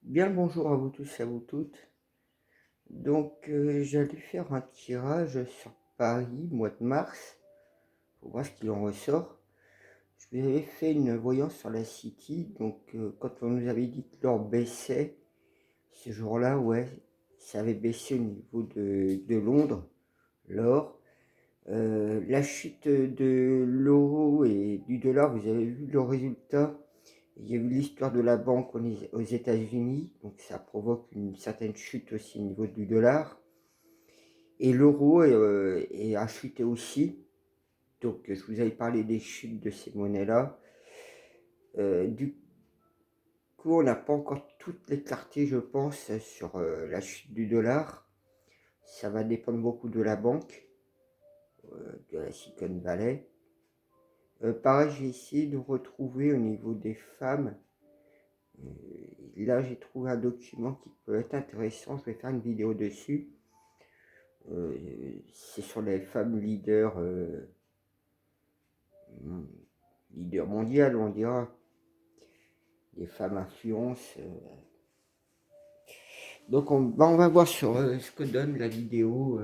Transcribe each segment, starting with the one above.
Bien le bonjour à vous tous et à vous toutes. J'allais faire un tirage sur Paris, mois de mars, pour voir ce qu'il en ressort. Je vous avais fait une voyance sur la City, quand on nous avait dit que l'or baissait, ce jour-là, ouais, ça avait baissé au niveau de Londres, l'or. La chute de l'euro et du dollar, vous avez vu le résultat. Il y a eu l'histoire de la banque aux États-Unis, donc ça provoque une certaine chute aussi au niveau du dollar. Et l'euro a chuté aussi. Donc je vous avais parlé des chutes de ces monnaies-là. Du coup, on n'a pas encore toutes les clartés, je pense, sur la chute du dollar. Ça va dépendre beaucoup de la banque, de la Silicon Valley. Pareil, j'ai essayé de retrouver au niveau des femmes. Là, j'ai trouvé un document qui peut être intéressant. Je vais faire une vidéo dessus. C'est sur les femmes leaders mondiales, on dira. Les femmes influence. On va voir sur ce que donne la vidéo,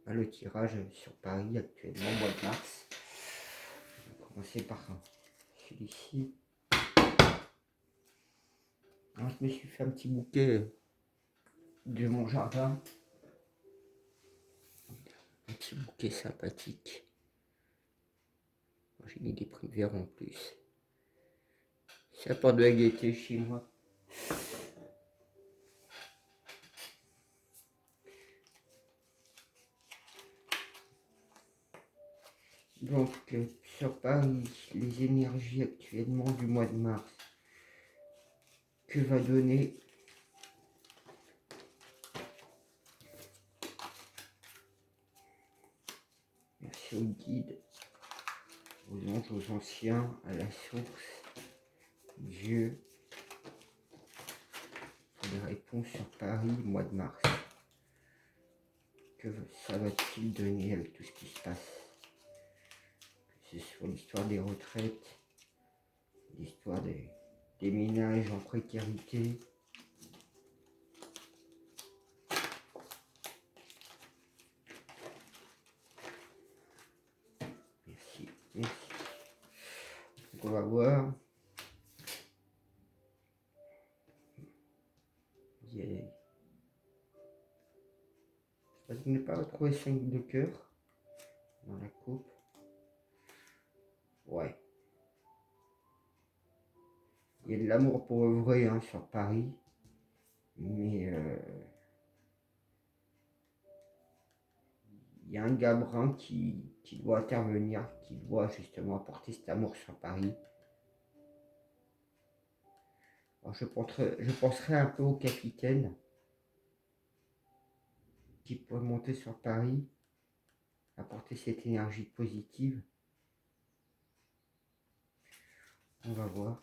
le tirage sur Paris actuellement, mois de mars. On va commencer par celui-ci. Alors, je me suis fait un petit bouquet de mon jardin. Un petit bouquet sympathique. J'ai mis des prix verts en plus. Ça apporte de la gaieté chez moi. Sur Paris, les énergies actuellement du mois de mars, que va donner merci aux guides, aux anges, aux anciens, à la source, Dieu, pour des réponses sur Paris, mois de mars. Que ça va-t-il donner avec tout ce qui se passe? Que ce soit l'histoire des retraites, l'histoire des ménages en précarité. Merci, merci. Donc on va voir. Je n'ai pas retrouvé 5 de cœur dans la coupe. Ouais. Il y a de l'amour pour œuvrer sur Paris. Mais il y a un Gabrin qui doit intervenir, qui doit justement apporter cet amour sur Paris. Alors je penserai un peu au capitaine qui pourrait monter sur Paris, apporter cette énergie positive. On va voir.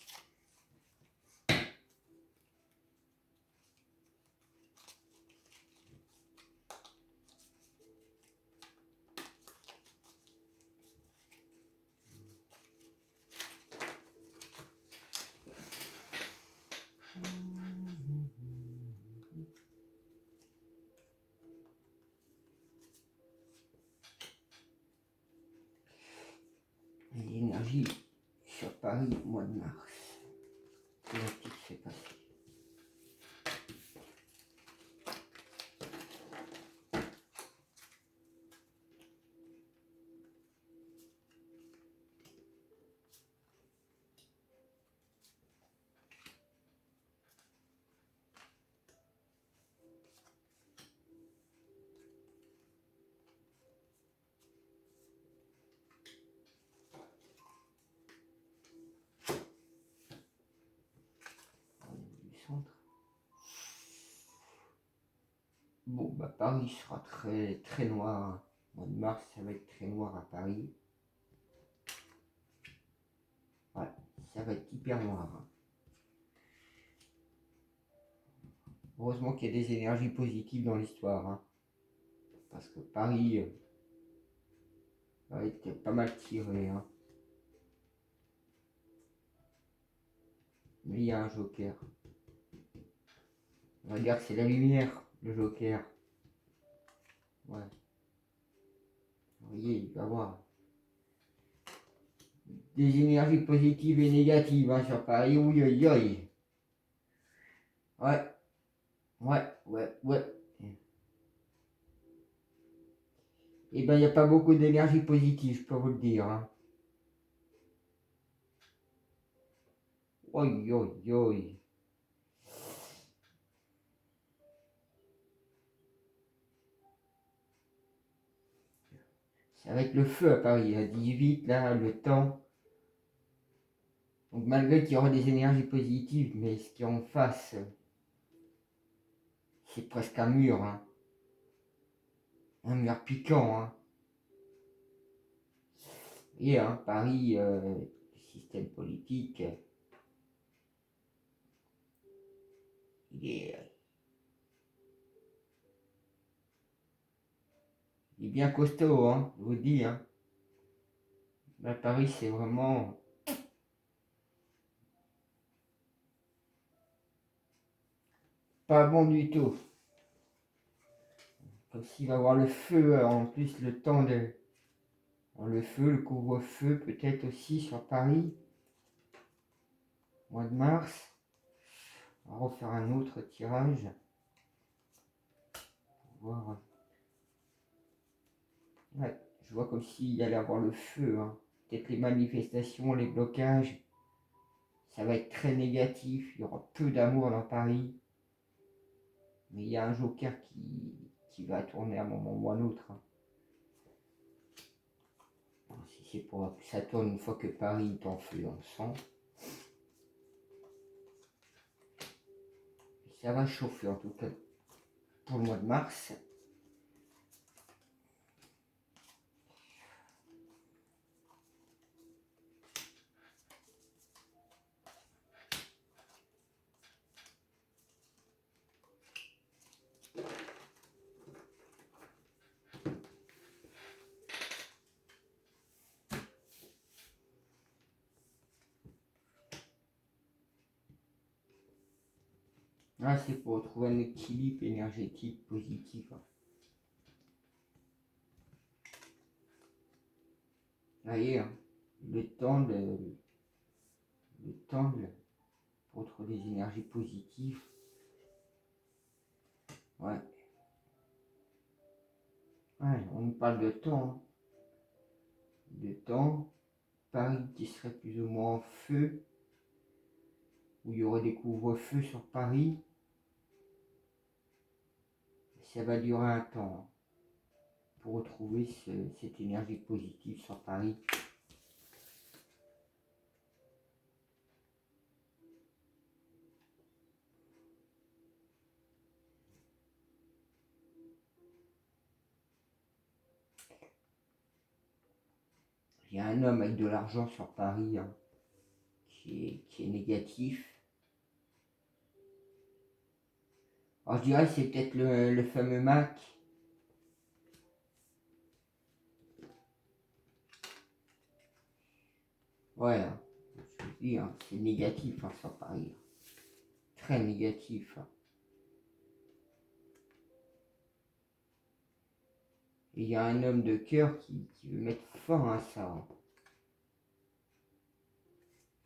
L'énergie sur Paris au mois de mars. Qu'est-ce qui s'est passé? Du centre. Bon, Paris sera très très noir. Au mois de mars, ça va être très noir à Paris. Ouais, ça va être hyper noir. Heureusement qu'il y a des énergies positives dans l'histoire. Parce que Paris va être pas mal tiré. Mais il y a un joker. On va dire que c'est la lumière, le Joker. Ouais. Vous voyez, il va y avoir des énergies positives et négatives hein, sur Paris. Oui, oui, oui. Ouais, ouais. Eh ben, il n'y a pas beaucoup d'énergie positive, je peux vous le dire. Hein. Oi, oi, oi. C'est avec le feu à Paris, à 18, là, le temps. Donc malgré qu'il y aura des énergies positives, mais ce qui est en face, c'est presque un mur. Hein. Un mur piquant. Hein. Et hein, Paris, le système politique, il est, il est bien costaud, hein, je vous dis. Hein. Là, Paris, c'est vraiment pas bon du tout. Comme s'il va y avoir le feu, en plus le temps de... Le feu, le couvre-feu peut-être aussi sur Paris, mois de mars. On va refaire un autre tirage. Pour voir. Ouais, je vois comme s'il allait avoir le feu. Hein. Peut-être les manifestations, les blocages. Ça va être très négatif. Il y aura peu d'amour dans Paris. Mais il y a un joker qui va tourner à un moment ou à un autre. Hein. Si c'est pour que ça tourne une fois que Paris est en feu, on le sent. Ça va chauffer en tout cas pour le mois de mars. Ah, c'est pour trouver un équilibre énergétique positif. Hein. Vous voyez, hein, le temps pour trouver des énergies positives. Ouais. Ouais, on nous parle de temps. Hein. De temps. Paris qui serait plus ou moins en feu. Où il y aurait des couvre-feux sur Paris. Ça va durer un temps. Hein, pour retrouver cette énergie positive sur Paris. Il y a un homme avec de l'argent sur Paris hein, qui est négatif. Alors je dirais que c'est peut-être le fameux Mac. Ouais, hein, je vous dis, hein, c'est négatif hein, sur Paris. Très négatif. Hein. Et il y a un homme de cœur qui veut mettre fin à ça. Hein.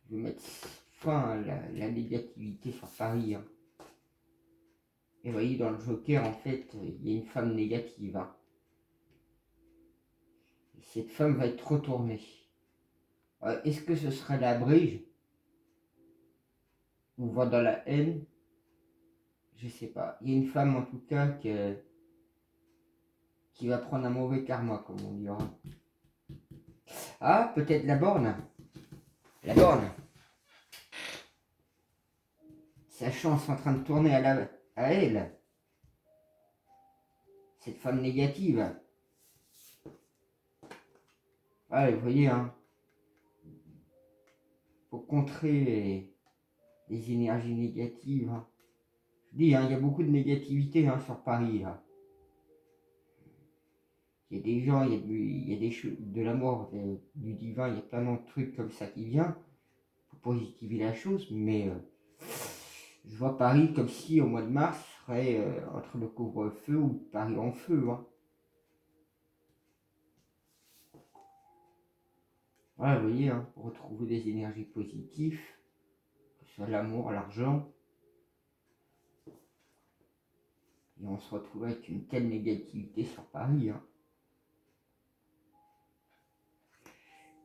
Il veut mettre fin à la négativité sur Paris. Hein. Et vous voyez, dans le Joker, en fait, il y a une femme négative. Hein. Et cette femme va être retournée. Est-ce que ce serait la Brige ou va dans la haine? Je sais pas. Il y a une femme en tout cas qui va prendre un mauvais karma, comme on dira. Ah, peut-être la borne. La borne. Sa chance en train de tourner à elle. Cette femme négative. Ouais, vous voyez, hein. Pour contrer les énergies négatives. Hein. Je dis, hein, il y a beaucoup de négativité hein, sur Paris. Là. Il y a des gens, il y a des choses, de la mort, du divin, il y a plein de trucs comme ça qui viennent pour positiver la chose, mais Je vois Paris comme si au mois de mars serait entre le couvre-feu ou Paris en feu. Hein. Voilà, vous voyez, hein, pour retrouver des énergies positives, que ce soit l'amour, l'argent, et on se retrouve avec une telle négativité sur Paris. Hein.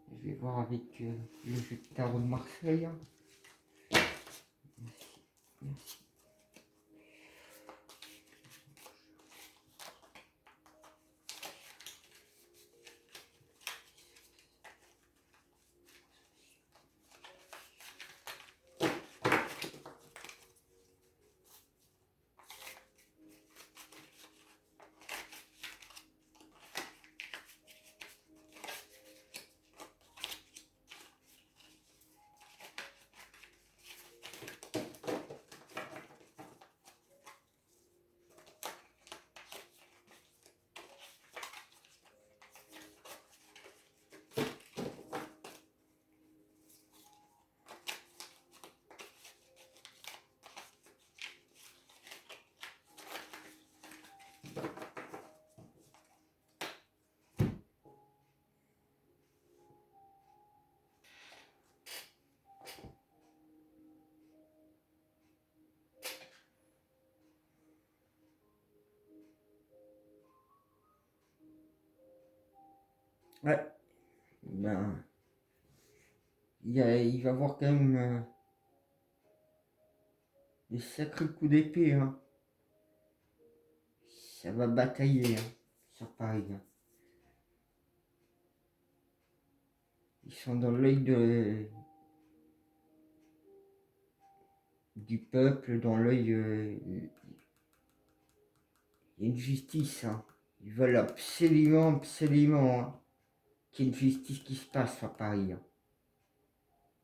Je vais voir avec le jeu de tarot de Marseille. Hein. Merci. Merci. Ouais, ben, il va avoir quand même des sacrés coups d'épée. Hein. Ça va batailler hein, sur Paris. Hein. Ils sont dans l'œil du peuple, dans l'œil. Il y a une justice. Hein. Ils veulent absolument, absolument hein, qu'il y ait une justice qui se passe sur Paris. Hein.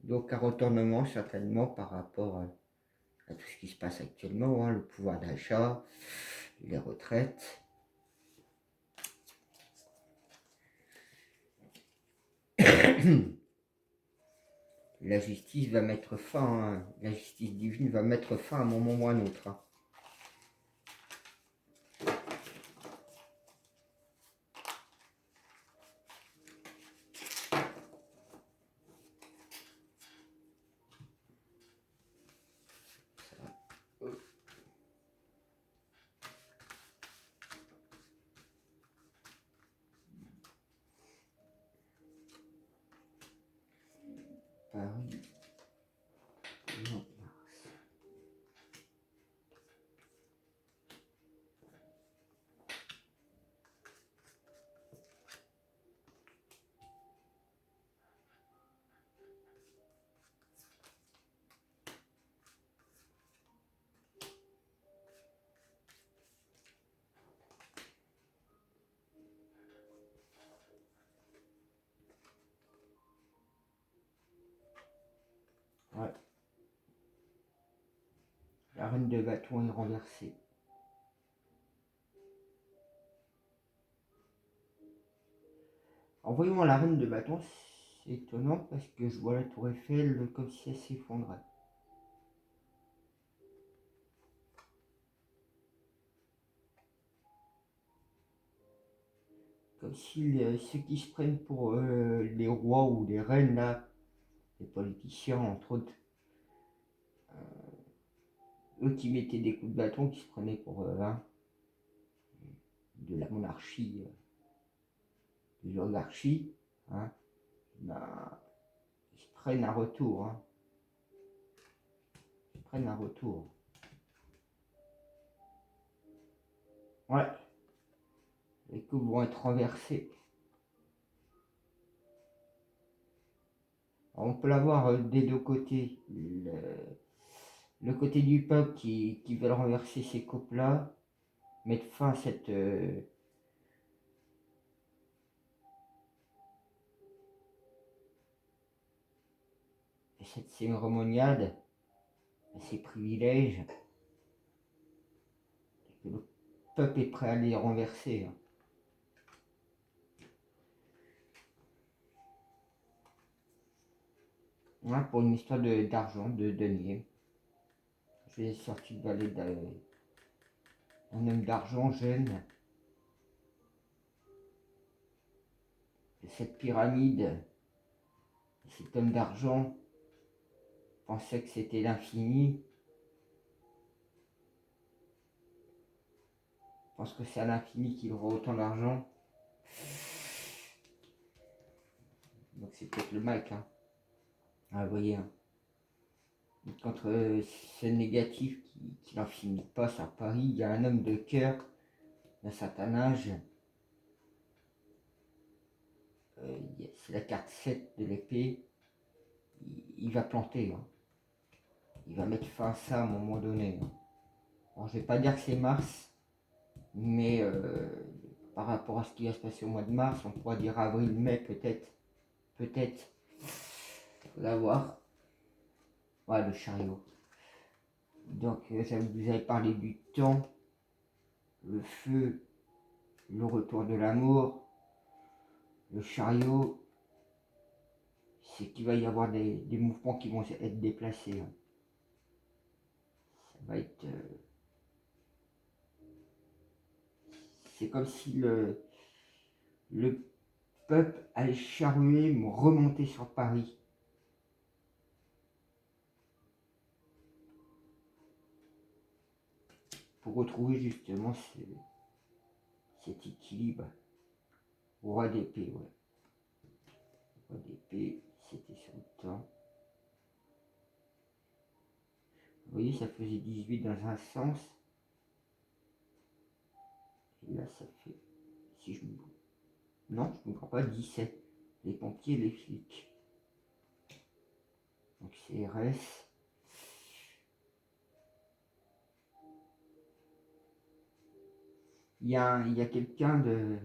Donc un retournement certainement par rapport à tout ce qui se passe actuellement, hein, le pouvoir d'achat, les retraites. La justice va mettre fin, hein, la justice divine va mettre fin à un moment ou à un autre. Hein. Paris, non. Ouais. La reine de bâton est renversée. En voyant la reine de bâton, c'est étonnant parce que je vois la tour Eiffel comme si elle s'effondrait. Comme si ceux qui se prennent pour les rois ou les reines, là, les politiciens entre autres, eux qui mettaient des coups de bâton, qui se prenaient pour hein, de la monarchie, de l'oligarchie, hein, ben, ils se prennent un retour. Hein, ils se prennent un retour. Ouais, les coups vont être renversés. Alors, on peut l'avoir des deux côtés. Le côté du peuple qui veut renverser ces coupes-là, mettre fin à cette cérémoniade, à ces privilèges, que le peuple est prêt à les renverser. Hein. Ouais, pour une histoire d'argent, de denier. Je vais sortir de valet d'un homme d'argent jeune. Et cette pyramide, cet homme d'argent pensait que c'était l'infini. Pense que c'est à l'infini qu'il aura autant d'argent. Donc c'est peut-être le Mac. Hein. Ah, vous voyez. Hein. Contre ce négatif qui n'en finit pas sur Paris, il y a un homme de cœur d'un certain âge. C'est la carte 7 de l'épée. Il va planter. Hein. Il va mettre fin à ça à un moment donné. Hein. Bon, je vais pas dire que c'est Mars, mais par rapport à ce qui va se passer au mois de mars, on pourra dire avril, mai peut-être. Peut-être. Faut l'avoir. Ouais, le chariot. Donc, ça vous avez parlé du temps, le feu, le retour de l'amour, le chariot. C'est qu'il va y avoir des mouvements qui vont être déplacés. Hein. Ça va être... c'est comme si le peuple allait charruer, remonter sur Paris. Pour retrouver justement cet équilibre. Roi d'épée, ouais. Roi d'épée, c'était sur le temps. Vous voyez, ça faisait 18 dans un sens. Et là, ça fait, si je me... Non, je ne comprends pas, 17. Les pompiers et les flics. Donc c'est RS. Il y a quelqu'un de...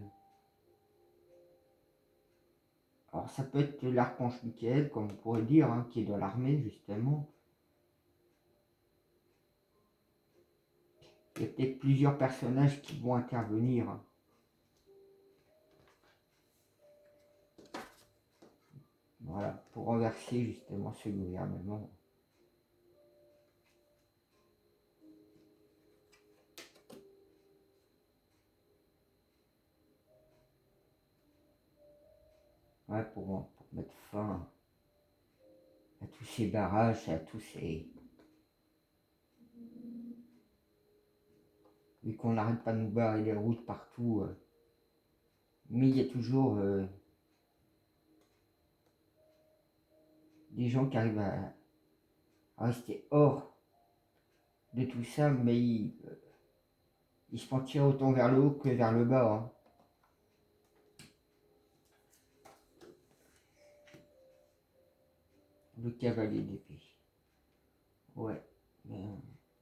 Alors ça peut être l'archange Michael, comme on pourrait dire, hein, qui est dans l'armée, justement. Il y a peut-être plusieurs personnages qui vont intervenir. Hein. Voilà, pour renverser justement ce gouvernement. Ouais, pour mettre fin à tous ces barrages, à tous ces... Vu qu'on n'arrête pas de nous barrer les routes partout, mais il y a toujours des gens qui arrivent à rester hors de tout ça, mais ils se font tirer autant vers le haut que vers le bas. Hein. Le cavalier d'épée. Ouais, mais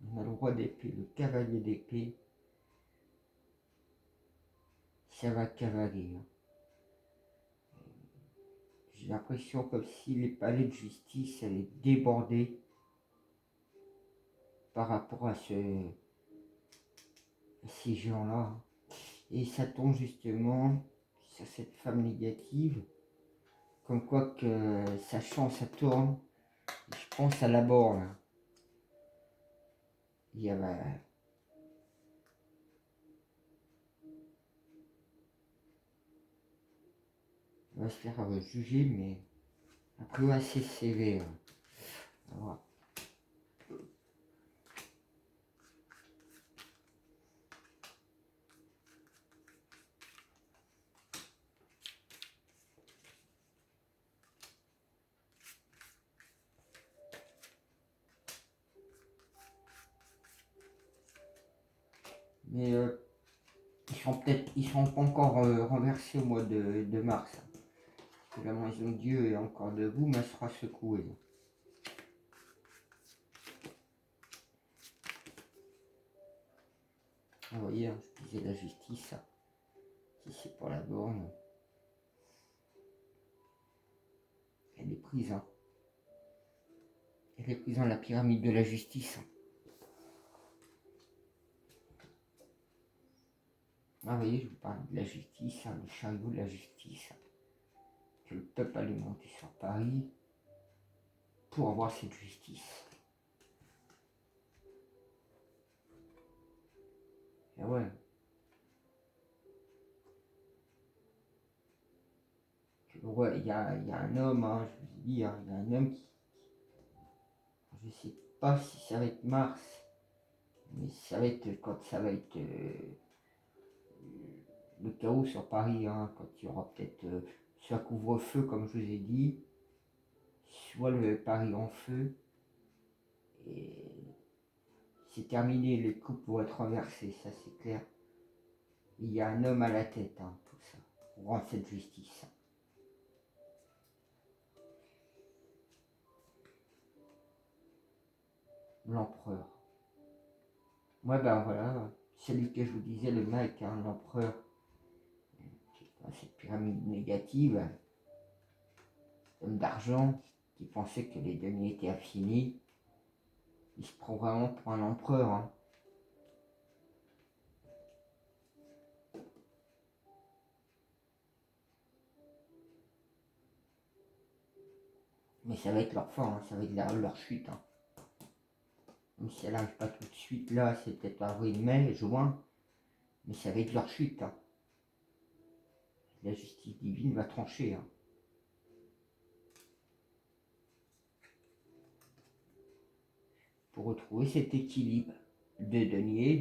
on a le roi d'épée, le cavalier d'épée. Ça va cavaler. Hein. J'ai l'impression comme si les palais de justice allaient déborder par rapport à ces gens-là. Et ça tombe justement sur cette femme négative, comme quoi que sa chance, ça tourne. Je pense à la borne. Il y avait... On va se faire juger, mais un peu assez sévère. Voilà. Mais ils seront pas encore renversés au mois de mars. Que la maison de Dieu est encore debout, mais elle sera secouée. Vous voyez, hein, je disais la justice, si c'est pour la borne, elle est prise. Hein. Elle est prise dans la pyramide de la justice. Ah, vous voyez, je vous parle de la justice, hein, le chariot de la justice. Que le peuple allait monter sur Paris pour avoir cette justice. Et ouais. Ouais, il y a un homme, hein, je vous ai dit, hein, il y a un homme qui, je sais pas si ça va être Mars, mais ça va être quand ça va être le chaos sur Paris, hein, quand il y aura peut-être soit couvre-feu comme je vous ai dit, soit le Paris en feu, et c'est terminé, les coupes vont être renversées, ça c'est clair. Il y a un homme à la tête, hein, tout ça, pour rendre cette justice. L'empereur. Ouais ben voilà, celui que je vous disais, le mec, hein, l'empereur, dans cette pyramide négative, homme d'argent, qui pensait que les deniers étaient infinis, il se prend vraiment pour un empereur, hein. Mais ça va être leur fin, hein, ça va être leur chute, hein. Même si elle n'arrive pas tout de suite, là, c'est peut-être avril, mai, juin, mais ça va être leur chute, hein. La justice divine va trancher, hein. Pour retrouver cet équilibre de deniers,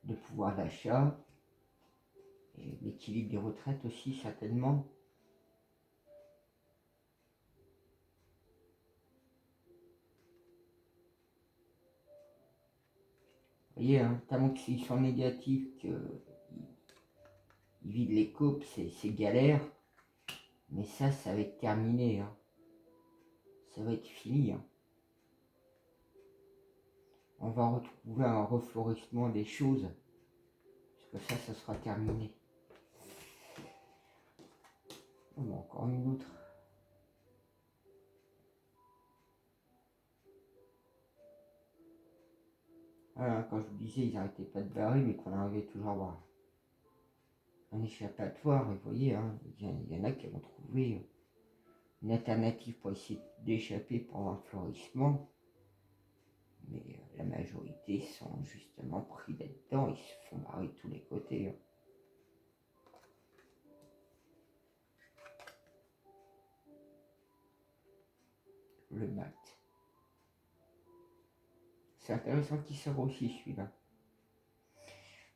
de pouvoir d'achat, et l'équilibre des retraites aussi, certainement. Vous voyez, hein, tellement qu'ils sont négatifs, qu'ils vident les coupes, c'est galère. Mais ça va être terminé, hein. Ça va être fini, hein. On va retrouver un refleurissement des choses. Parce que ça sera terminé. Oh, encore une autre. Voilà, quand je vous disais, ils n'arrêtaient pas de barrer, mais qu'on arrivait toujours à avoir un échappatoire. Et vous voyez, hein, il y en a qui vont trouver une alternative pour essayer d'échapper pendant le fleurissement. Mais la majorité sont justement pris là-dedans, ils se font barrer de tous les côtés, hein. Le mat. C'est intéressant qu'il sort aussi celui-là.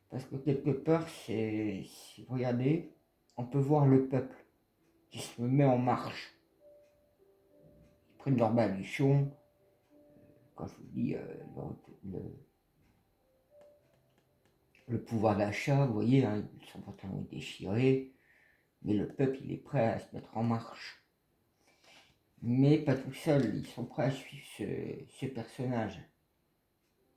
Parce que quelque part, si vous regardez, on peut voir le peuple qui se met en marche. Ils prennent leur baluchon. Quand je vous dis le pouvoir d'achat, vous voyez, hein, ils sont totalement déchirés. Mais le peuple, il est prêt à se mettre en marche. Mais pas tout seul, ils sont prêts à suivre ce personnage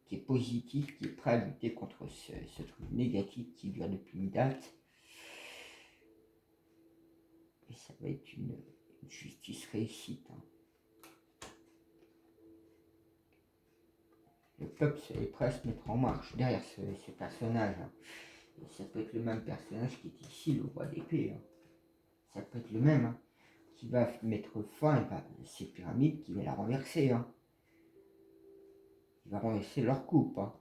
qui est positif, qui est prêt à lutter contre ce truc négatif qui dure depuis une date. Et ça va être une justice réussite, hein. Le peuple est prêt à se mettre en marche derrière ce personnage, hein. Et ça peut être le même personnage qui est ici, le roi d'épée, hein. Ça peut être le même, hein, qui va mettre fin à ces pyramides, qui va la renverser, hein. Il va renverser leur coupe, hein.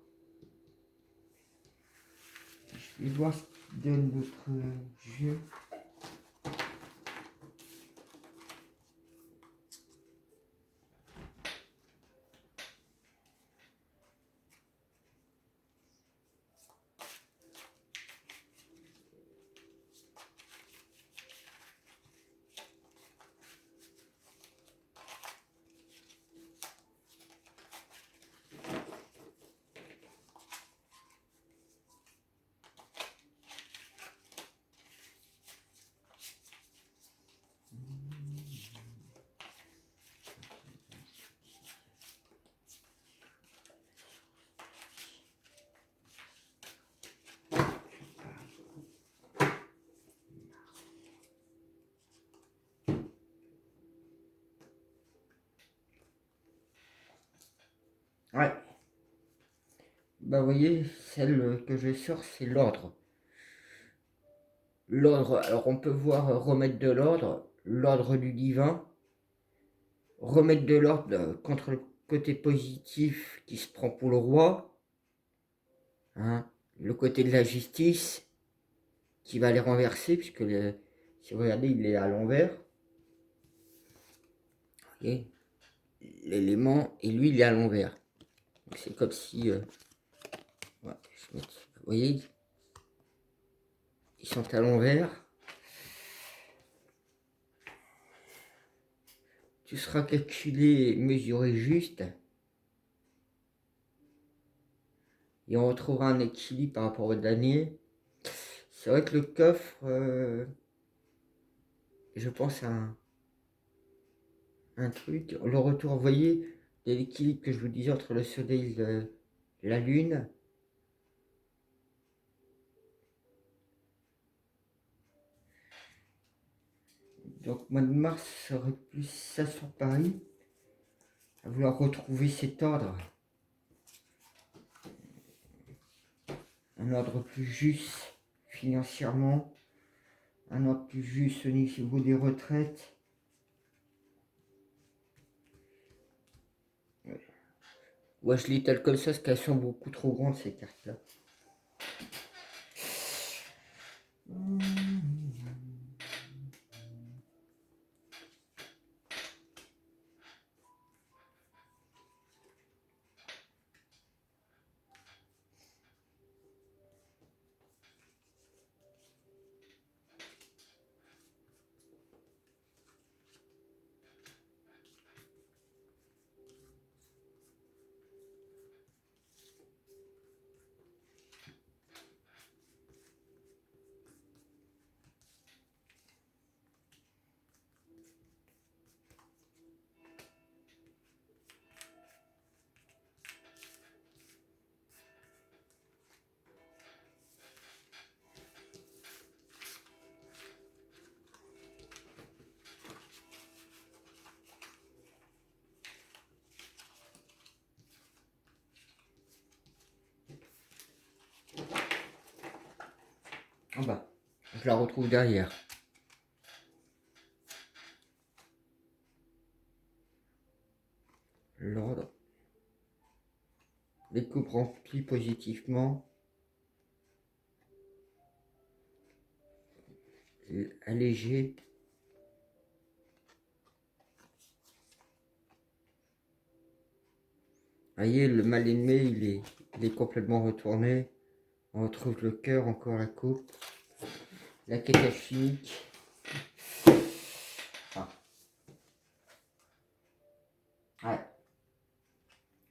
Je vais voir ce qu'il donne notre jeu. Ouais. Bah vous voyez, celle que je sors, c'est l'ordre. L'ordre, alors on peut voir remettre de l'ordre, l'ordre du divin, remettre de l'ordre contre le côté positif qui se prend pour le roi, hein, le côté de la justice qui va les renverser, puisque si vous regardez, il est à l'envers. Voyez, l'élément, et lui, il est à l'envers. C'est comme si... ouais, vous voyez, ils sont à l'envers. Tu seras calculé, mesuré juste. Et on retrouvera un équilibre par rapport au damier. C'est vrai que le coffre, je pense à un truc. Le retour, vous voyez, de l'équilibre que je vous disais entre le soleil et la lune. Donc mois de mars serait plus ça sur Paris. À vouloir retrouver cet ordre. Un ordre plus juste financièrement. Un ordre plus juste au niveau des retraites. Ouais, je l'étale comme ça parce qu'elles sont beaucoup trop grandes ces cartes-là. Ah bah, je la retrouve derrière. L'ordre. Les coupes remplies positivement. Allégé. Vous voyez, le mal aimé, il est complètement retourné. On retrouve le cœur, encore la coupe. La quête chimique. Ah. Ouais.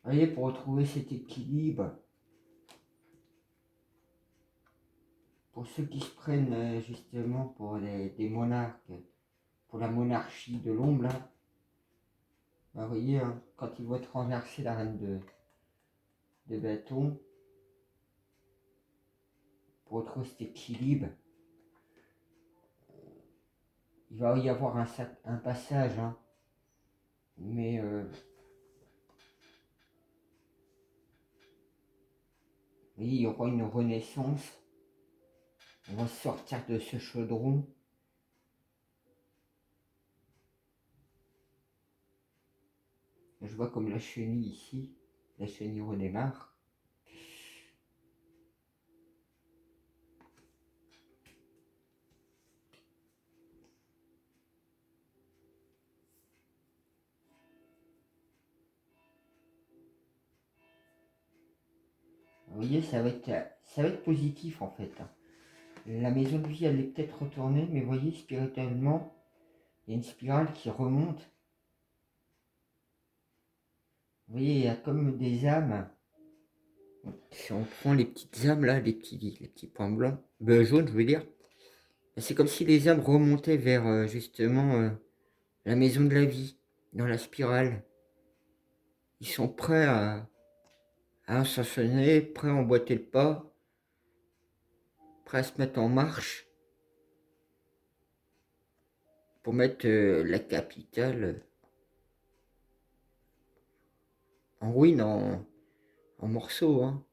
Vous voyez, pour retrouver cet équilibre, pour ceux qui se prennent justement pour des monarques, pour la monarchie de l'ombre, là, bah, vous voyez, hein, quand ils vont être renversés, la reine de bâton, pour retrouver cet équilibre, il va y avoir un passage, hein, mais vous voyez, il y aura une renaissance. On va sortir de ce chaudron. Je vois comme la chenille ici, la chenille redémarre. Vous voyez, ça va être positif en fait, hein. La maison de vie, elle est peut-être retournée, mais vous voyez, spirituellement, il y a une spirale qui remonte. Vous voyez, il y a comme des âmes. Si on prend les petites âmes là, les petits points blancs, jaunes, je veux dire, c'est comme si les âmes remontaient vers justement la maison de la vie, dans la spirale. Ils sont prêts à ascensionner, prêts à emboîter le pas, prêts à se mettre en marche pour mettre la capitale en ruine, en morceaux, hein.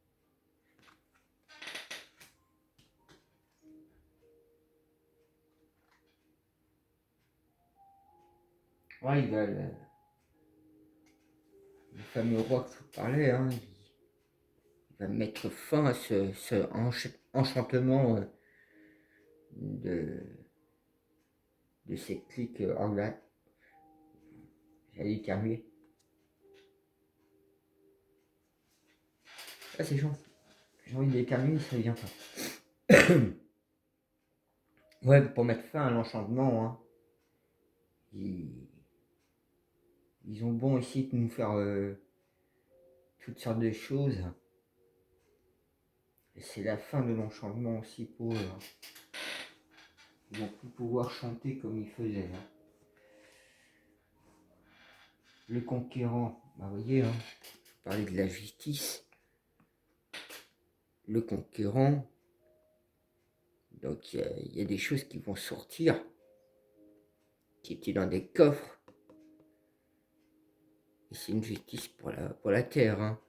Ouais, le fameux roi que je vous parlais, hein, va mettre fin à ce enchantement de, de cette clique anglaise. J'allais éternuer. Ah, c'est chaud. J'ai envie d'éternuer, ça vient pas. Ouais, pour mettre fin à l'enchantement, hein. Ils ont bon essayer de nous faire toutes sortes de choses. Et c'est la fin de l'enchantement aussi pour eux, hein. Ils vont plus pouvoir chanter comme ils faisaient, hein. Le conquérant, bah vous voyez, hein, je parlais de la justice. Le conquérant, donc il y a des choses qui vont sortir, qui étaient dans des coffres. Et c'est une justice pour la terre, hein.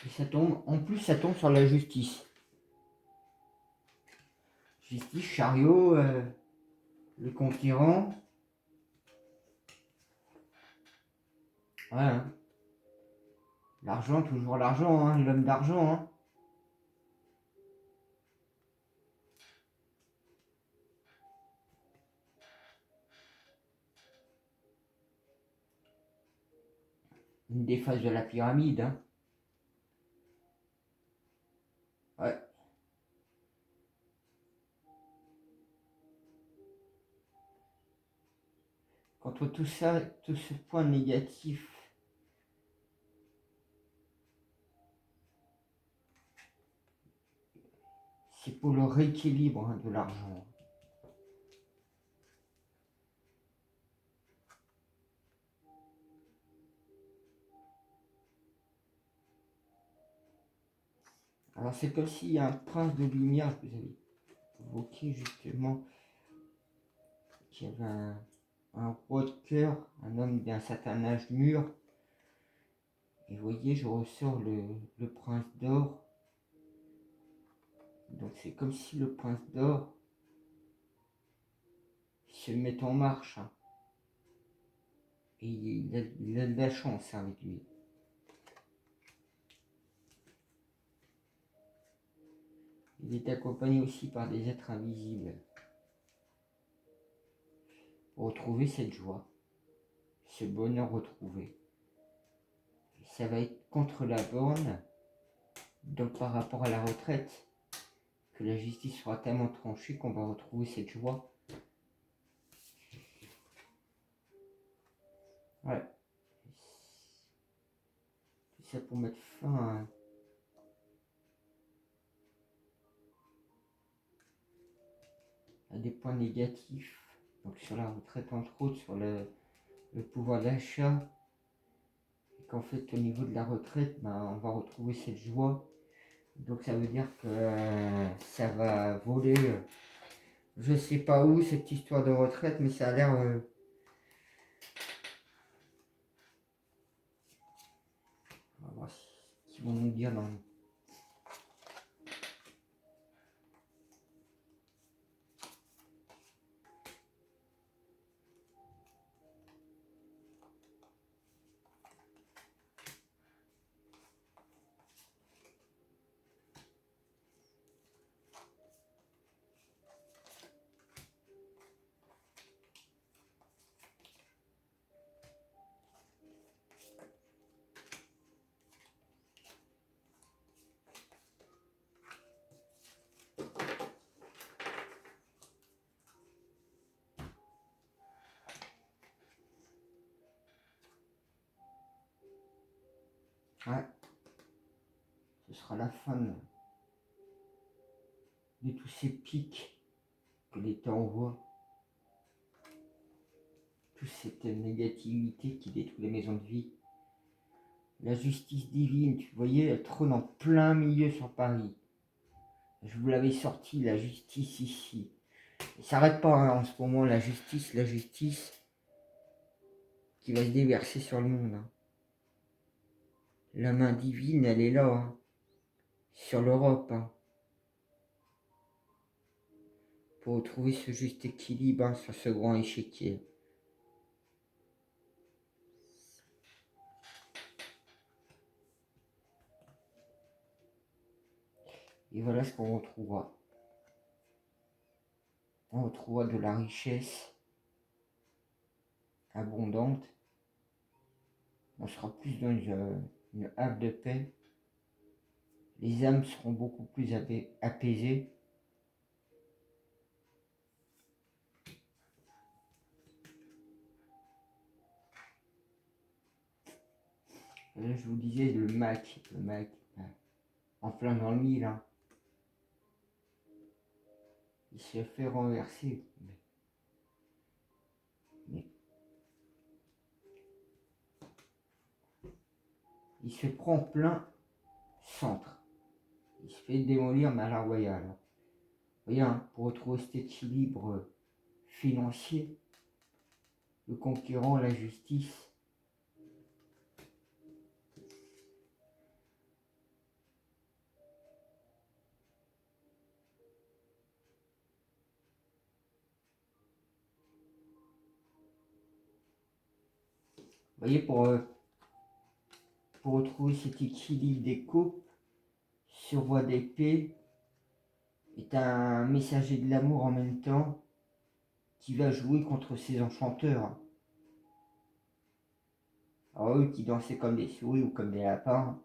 Et ça tombe, en plus ça tombe sur la justice. Justice, chariot, le conquérant. Ouais, hein. L'argent, toujours l'argent, hein, l'homme d'argent, hein. Une des phases de la pyramide, hein. Ouais. Contre tout ça, tout ce point négatif, c'est pour le rééquilibre, hein, de l'argent. Alors c'est comme s'il y a un prince de lumière, que vous avez évoqué justement, qui avait un roi de cœur, un homme d'un certain âge mûr. Et vous voyez, je ressors le prince d'or. Donc c'est comme si le prince d'or se met en marche, hein. Et il a de la chance, hein, avec lui. Il est accompagné aussi par des êtres invisibles pour retrouver cette joie, ce bonheur retrouvé. Et ça va être contre la borne, donc par rapport à la retraite, que la justice sera tellement tranchée qu'on va retrouver cette joie. Ouais. Tout ça pour mettre fin à des points négatifs. Donc sur la retraite, entre autres, sur le pouvoir d'achat. Et qu'en fait, au niveau de la retraite, ben, on va retrouver cette joie. Donc ça veut dire que ça va voler. Je sais pas où cette histoire de retraite, mais ça a l'air. On va voir ce qu'ils vont nous dire dans. Ouais. Ce sera la fin de tous ces pics que l'État envoie. Toute cette négativité qui détruit les maisons de vie. La justice divine, tu voyais, elle trône en plein milieu sur Paris. Je vous l'avais sorti, la justice ici. Ça n'arrête pas, hein, en ce moment, la justice qui va se déverser sur le monde, hein. La main divine, elle est là, hein, sur l'Europe, hein, pour trouver ce juste équilibre, hein, sur ce grand échiquier. Et voilà ce qu'on retrouvera. On retrouvera de la richesse abondante. On sera plus dans une havre de paix. Les âmes seront beaucoup plus apaisées. Et là, je vous disais, le Mac, en plein dans l'huile, hein, il se fait renverser. Mais il se prend en plein centre. Il se fait démolir, mais à la royale. Vous voyez, hein, pour retrouver cet équilibre financier, le conquérant, la justice. Vous voyez, pour retrouver cet équilibre des couples, sur voie d'épée est un messager de l'amour en même temps qui va jouer contre ses enchanteurs. Alors eux qui dansaient comme des souris ou comme des lapins,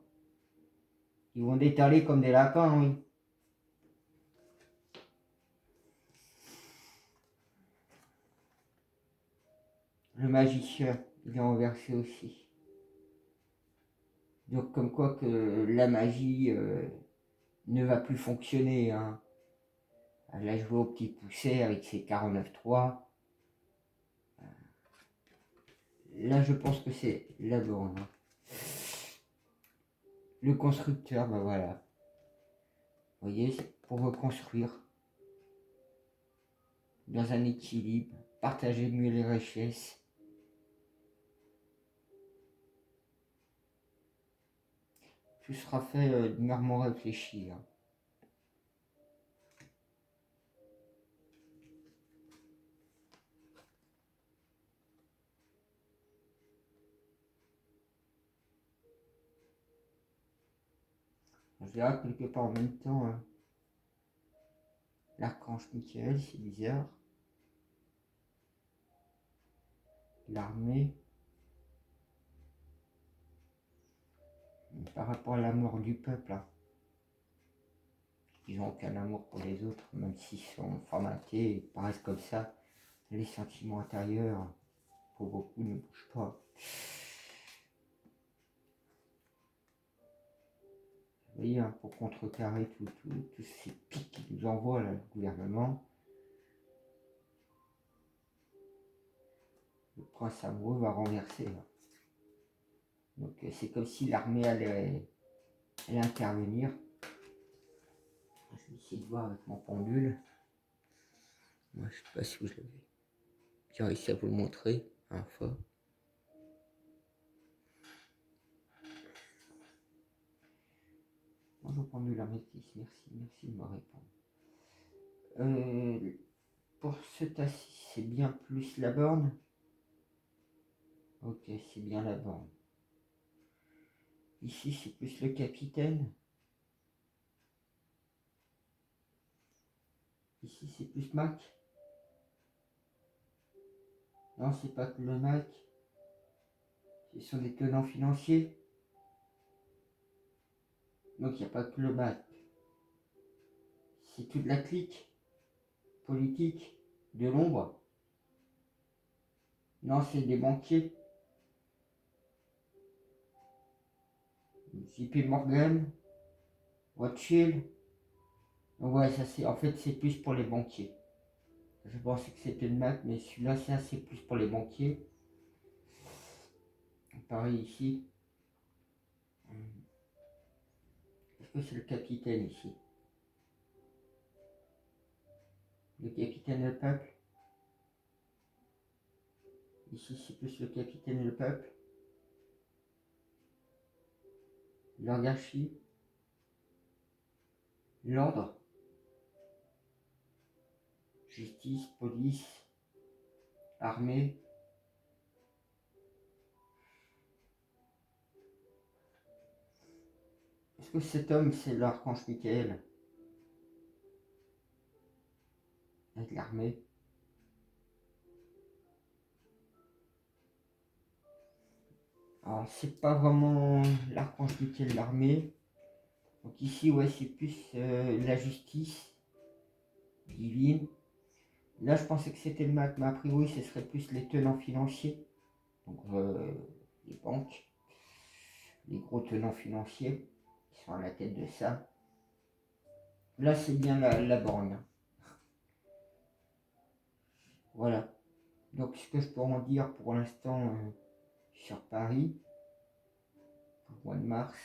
ils vont détaler comme des lapins, oui. Le magicien, il est renversé aussi. Donc comme quoi que la magie ne va plus fonctionner. Hein. Elle a joué au petit pousset avec ses 49.3. Là je pense que c'est la borne. Hein. Le constructeur, ben voilà. Vous voyez, c'est pour reconstruire dans un équilibre, partager mieux les richesses. Tout sera fait mûrement réfléchi. Hein. Je dirais quelque part en même temps, l'archange Michael, c'est bizarre. L'armée, par rapport à l'amour du peuple, hein. Ils n'ont aucun amour pour les autres, même s'ils sont formatés, ils paraissent comme ça. Les sentiments intérieurs, pour beaucoup, ne bougent pas. Vous voyez, hein, pour contrecarrer tous ces pics qu'ils nous envoient, là, le gouvernement, le prince amoureux va renverser. Là. Donc c'est comme si l'armée allait intervenir. Je vais essayer de voir avec mon pendule. Moi, je ne sais pas si vous l'avez. J'ai réussi à vous le montrer un fois. Bonjour pendule Améthyste, merci de me répondre. Pour ce tas-ci, c'est bien plus la borne. Ok, c'est bien la borne. Ici, c'est plus le capitaine. Ici, c'est plus Mac. Non, c'est pas que le Mac. Ce sont des tenants financiers. Donc, il n'y a pas que le Mac. C'est toute la clique politique de l'ombre. Non, c'est des banquiers. JP Morgan, Rothschild. Donc, ouais, ça c'est. En fait, c'est plus pour les banquiers. Je pensais que c'était le Mac, mais celui-là, c'est plus pour les banquiers. Pareil ici. Est-ce que c'est le capitaine ici? Le capitaine le peuple. Ici, c'est plus le capitaine le peuple. L'anarchie. L'ordre. Justice, police, armée. Est-ce que cet homme, c'est l'archange Michael? avec l'armée. Alors c'est pas vraiment l'archange Michael l'armée. Donc ici ouais c'est plus la justice divine. Là je pensais que c'était le Mac, mais a priori ce serait plus les tenants financiers. Donc les banques, les gros tenants financiers qui sont à la tête de ça. Là c'est bien la borne. Voilà. Donc ce que je peux en dire pour l'instant sur Paris, pour le mois de mars.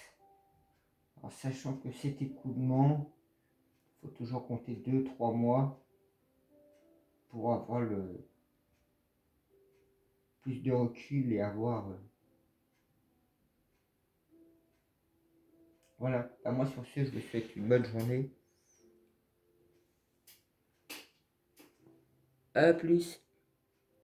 Alors, sachant que cet écoulement, il faut toujours compter 2-3 mois pour avoir le plus de recul et avoir... Voilà, à moi sur ce, je vous souhaite une bonne journée. À plus.